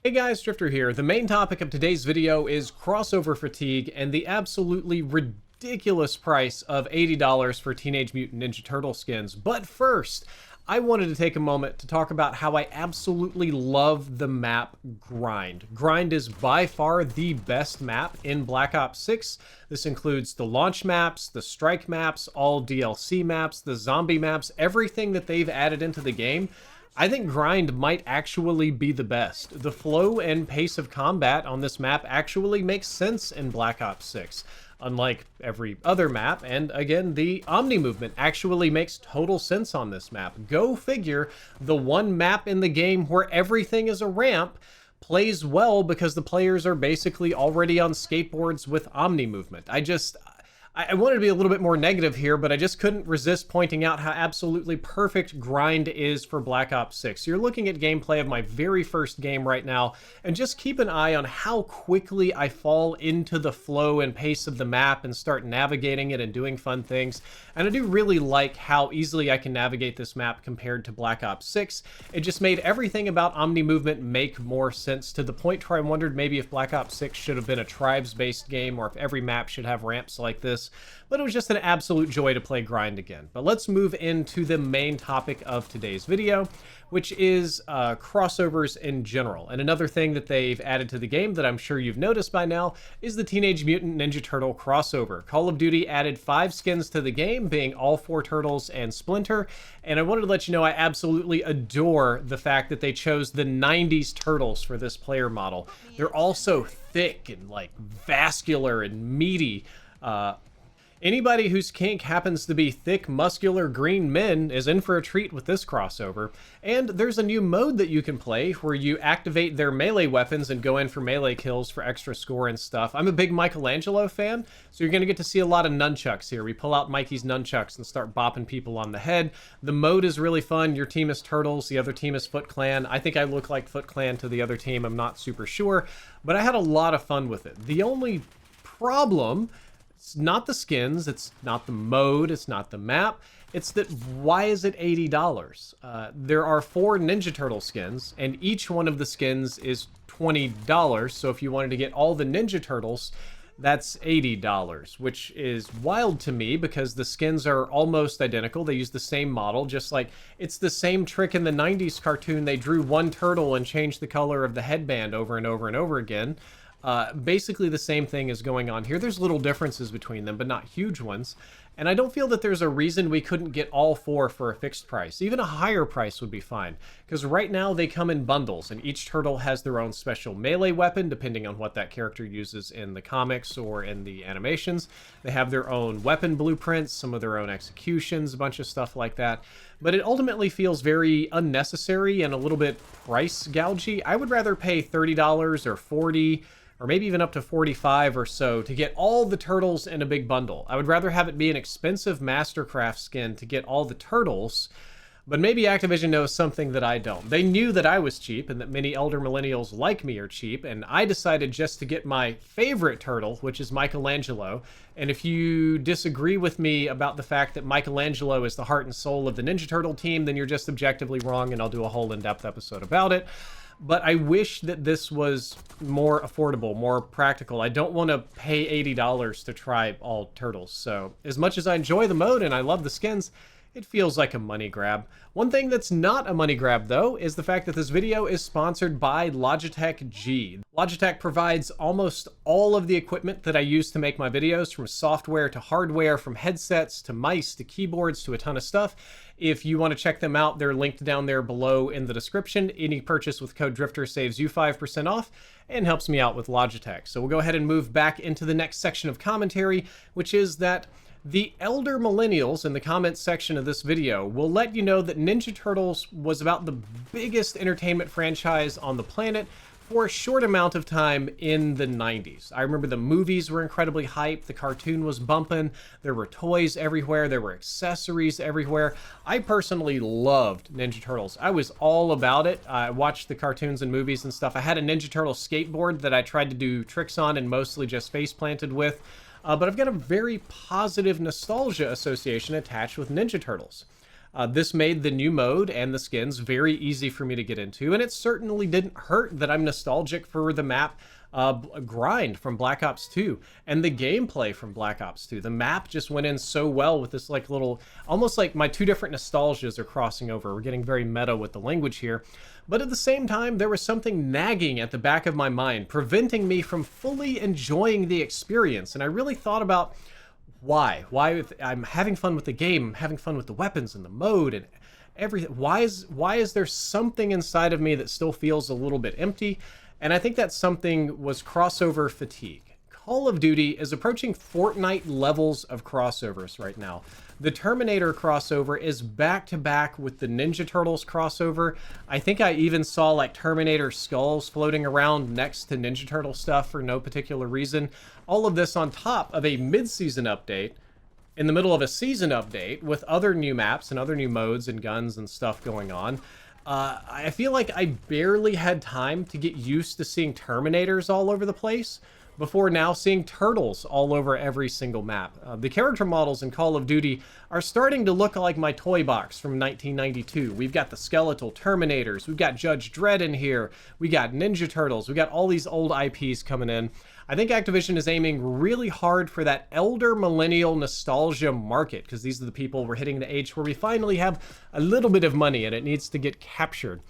Hey guys, Drifter here. The main topic of today's video is crossover fatigue and the absolutely ridiculous price of $80 for Teenage Mutant Ninja Turtle skins. But first, I wanted to take a moment to talk about how I absolutely love the map Grind. Grind is by far the best map in Black Ops 6. This includes the launch maps, the strike maps, all DLC maps, the zombie maps, everything that they've added into the game. I think Grind might actually be the best. The flow and pace of combat on this map actually makes sense in Black Ops 6. Unlike every other map, and again, the Omni movement actually makes total sense on this map. Go figure, the one map in the game where everything is a ramp plays well because the players are basically already on skateboards with Omni movement. I wanted to be a little bit more negative here, but I just couldn't resist pointing out how absolutely perfect Grind is for Black Ops 6. You're looking at gameplay of my very first game right now, and just keep an eye on how quickly I fall into the flow and pace of the map and start navigating it and doing fun things. And I do really like how easily I can navigate this map compared to Black Ops 6. It just made everything about Omni movement make more sense, to the point where I wondered maybe if Black Ops 6 should have been a tribes-based game, or if every map should have ramps like this. But it was just an absolute joy to play Grind again. But let's move into the main topic of today's video, which is crossovers in general. And another thing that they've added to the game that I'm sure you've noticed by now is the Teenage Mutant Ninja Turtle crossover. Call of Duty added 5 skins to the game, being all 4 Turtles and Splinter. And I wanted to let you know I absolutely adore the fact that they chose the 90s Turtles for this player model. They're all so thick and like vascular and meaty. Anybody whose kink happens to be thick, muscular green men is in for a treat with this crossover. And there's a new mode that you can play where you activate their melee weapons and go in for melee kills for extra score and stuff. I'm a big Michelangelo fan, so you're going to get to see a lot of nunchucks here. We pull out Mikey's nunchucks and start bopping people on the head. The mode is really fun. Your team is Turtles, the other team is Foot Clan. I think I look like Foot Clan to the other team, I'm not super sure. But I had a lot of fun with it. The only problem, it's not the skins, it's not the mode, it's not the map, it's that why is it $80? There are 4 Ninja Turtle skins, and each one of the skins is $20, so if you wanted to get all the Ninja Turtles, that's $80, which is wild to me because the skins are almost identical. They use the same model, just like it's the same trick in the 90s cartoon. They drew one turtle and changed the color of the headband over and over and over again. Basically the same thing is going on here. There's little differences between them, but not huge ones. And I don't feel that there's a reason we couldn't get all 4 for a fixed price. Even a higher price would be fine. Because right now they come in bundles, and each turtle has their own special melee weapon, depending on what that character uses in the comics or in the animations. They have their own weapon blueprints, some of their own executions, a bunch of stuff like that. But it ultimately feels very unnecessary and a little bit price gougy. I would rather pay $30 or $40 or maybe even up to $45 or so to get all the turtles in a big bundle. I would rather have it be an expensive Mastercraft skin to get all the turtles, but maybe Activision knows something that I don't. They knew that I was cheap and that many elder millennials like me are cheap, and I decided just to get my favorite turtle, which is Michelangelo. And if you disagree with me about the fact that Michelangelo is the heart and soul of the Ninja Turtle team, then you're just objectively wrong, and I'll do a whole in-depth episode about it. But I wish that this was more affordable, more practical. I don't want to pay $80 to try all turtles. So as much as I enjoy the mode and I love the skins, it feels like a money grab. One thing that's not a money grab, though, is the fact that this video is sponsored by Logitech G. Logitech provides almost all of the equipment that I use to make my videos, from software to hardware, from headsets to mice to keyboards to a ton of stuff. If you want to check them out, they're linked down there below in the description. Any purchase with code DRIFTER saves you 5% off and helps me out with Logitech. So we'll go ahead and move back into the next section of commentary, which is that the elder millennials in the comments section of this video will let you know that Ninja Turtles was about the biggest entertainment franchise on the planet for a short amount of time in the 90s. I remember the movies were incredibly hyped, the cartoon was bumping, there were toys everywhere, there were accessories everywhere. I personally loved Ninja Turtles. I was all about it. I watched the cartoons and movies and stuff. I had a Ninja Turtle skateboard that I tried to do tricks on and mostly just face planted with. But I've got a very positive nostalgia association attached with Ninja Turtles. This made the new mode and the skins very easy for me to get into, and it certainly didn't hurt that I'm nostalgic for the map grind from Black Ops 2 and the gameplay from Black Ops 2. The map just went in so well with this like little, almost like my two different nostalgias are crossing over. We're getting very meta with the language here. But at the same time, there was something nagging at the back of my mind, preventing me from fully enjoying the experience. And I really thought about why I'm having fun with the game, I'm having fun with the weapons and the mode and everything. Why is there something inside of me that still feels a little bit empty? And I think that something was crossover fatigue. Call of Duty is approaching Fortnite levels of crossovers right now. The Terminator crossover is back to back with the Ninja Turtles crossover. I think I even saw like Terminator skulls floating around next to Ninja Turtle stuff for no particular reason. All of this on top of a mid-season update in the middle of a season update with other new maps and other new modes and guns and stuff going on. I feel like I barely had time to get used to seeing Terminators all over the place before now seeing Turtles all over every single map. The character models in Call of Duty are starting to look like my toy box from 1992. We've got the skeletal Terminators, we've got Judge Dredd in here, we got Ninja Turtles, we got all these old IPs coming in. I think Activision is aiming really hard for that elder millennial nostalgia market, because these are the people we're hitting the age where we finally have a little bit of money and it needs to get captured.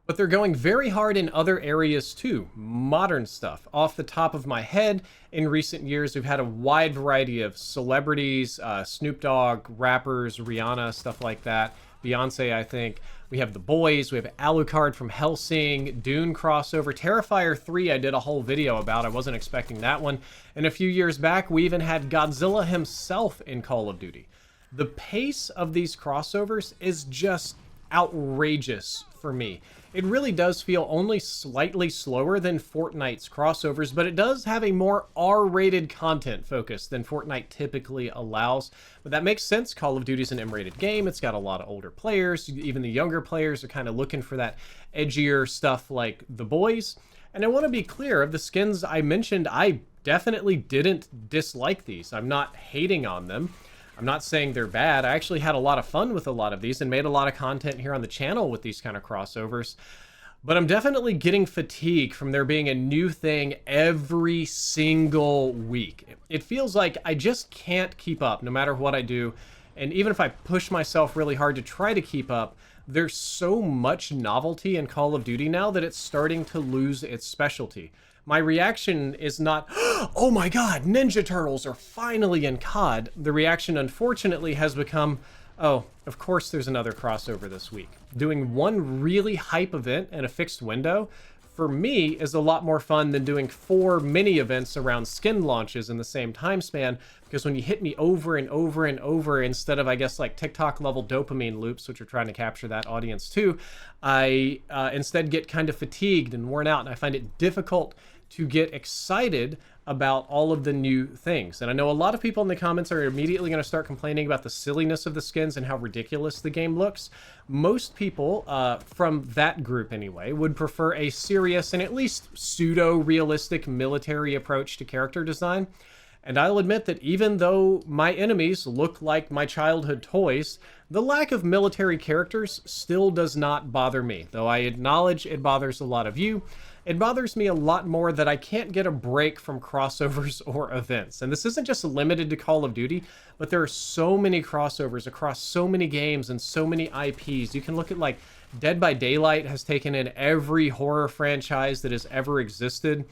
But they're going very hard in other areas too, modern stuff. Off the top of my head, in recent years, we've had a wide variety of celebrities, Snoop Dogg, rappers, Rihanna, stuff like that. Beyonce, I think. We have The Boys, we have Alucard from Hellsing, Dune crossover, Terrifier 3 I did a whole video about, I wasn't expecting that one. And a few years back, we even had Godzilla himself in Call of Duty. The pace of these crossovers is just outrageous for me. It really does feel only slightly slower than Fortnite's crossovers, but it does have a more R-rated content focus than Fortnite typically allows. But that makes sense. Call of Duty's an M-rated game. It's got a lot of older players. Even the younger players are kind of looking for that edgier stuff like The Boys. And I want to be clear, of the skins I mentioned, I definitely didn't dislike these. I'm not hating on them. I'm not saying they're bad. I actually had a lot of fun with a lot of these and made a lot of content here on the channel with these kind of crossovers. But I'm definitely getting fatigue from there being a new thing every single week. It feels like I just can't keep up no matter what I do. And even if I push myself really hard to try to keep up, there's so much novelty in Call of Duty now that it's starting to lose its specialty. My reaction is not, oh my god, Ninja Turtles are finally in COD. The reaction, unfortunately, has become, oh, of course there's another crossover this week. Doing one really hype event in a fixed window, for me, is a lot more fun than doing 4 mini events around skin launches in the same time span, because when you hit me over and over and over, instead of, I guess, like TikTok level dopamine loops, which are trying to capture that audience too, I instead get kind of fatigued and worn out, and I find it difficult to get excited about all of the new things. And I know a lot of people in the comments are immediately going to start complaining about the silliness of the skins and how ridiculous the game looks. Most people, from that group anyway, would prefer a serious and at least pseudo-realistic military approach to character design. And I'll admit that even though my enemies look like my childhood toys, the lack of military characters still does not bother me, though I acknowledge it bothers a lot of you. It bothers me a lot more that I can't get a break from crossovers or events. And this isn't just limited to Call of Duty, but there are so many crossovers across so many games and so many IPs. You can look at like Dead by Daylight has taken in every horror franchise that has ever existed.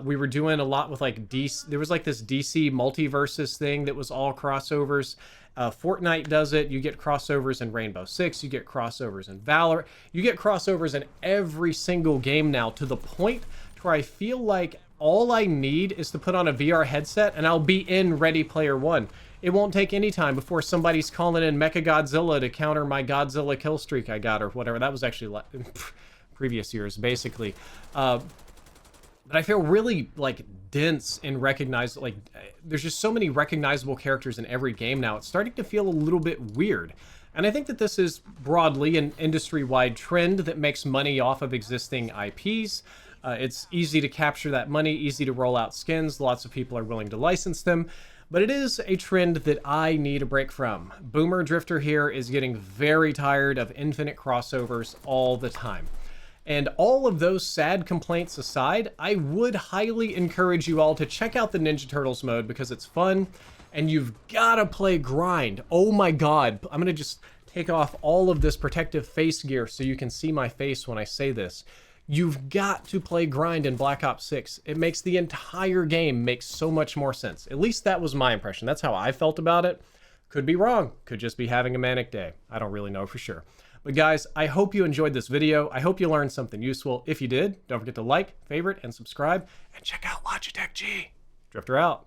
We were doing a lot with like DC. There was like this DC multiverses thing that was all crossovers. Fortnite does it. You get crossovers in Rainbow Six. You get crossovers in Valor. You get crossovers in every single game now, to the point where I feel like all I need is to put on a VR headset and I'll be in Ready Player One. It won't take any time before somebody's calling in Mechagodzilla to counter my Godzilla kill streak I got or whatever. That was actually previous years, basically. But I feel really like dense and recognized, like there's just so many recognizable characters in every game now. It's starting to feel a little bit weird. And I think that this is broadly an industry-wide trend that makes money off of existing IPs. It's easy to capture that money, easy to roll out skins. Lots of people are willing to license them. but it is a trend that I need a break from. Boomer Drifter here is getting very tired of infinite crossovers all the time. And all of those sad complaints aside, I would highly encourage you all to check out the Ninja Turtles mode because it's fun, and you've gotta play grind. Oh my god, I'm gonna just take off all of this protective face gear so you can see my face when I say this. You've got to play grind in Black Ops 6. It makes the entire game make so much more sense. At least that was my impression. That's how I felt about it. Could be wrong. Could just be having a manic day. I don't really know for sure. But guys, I hope you enjoyed this video. I hope you learned something useful. If you did, don't forget to like, favorite, and subscribe. And check out Logitech G. Drifter out.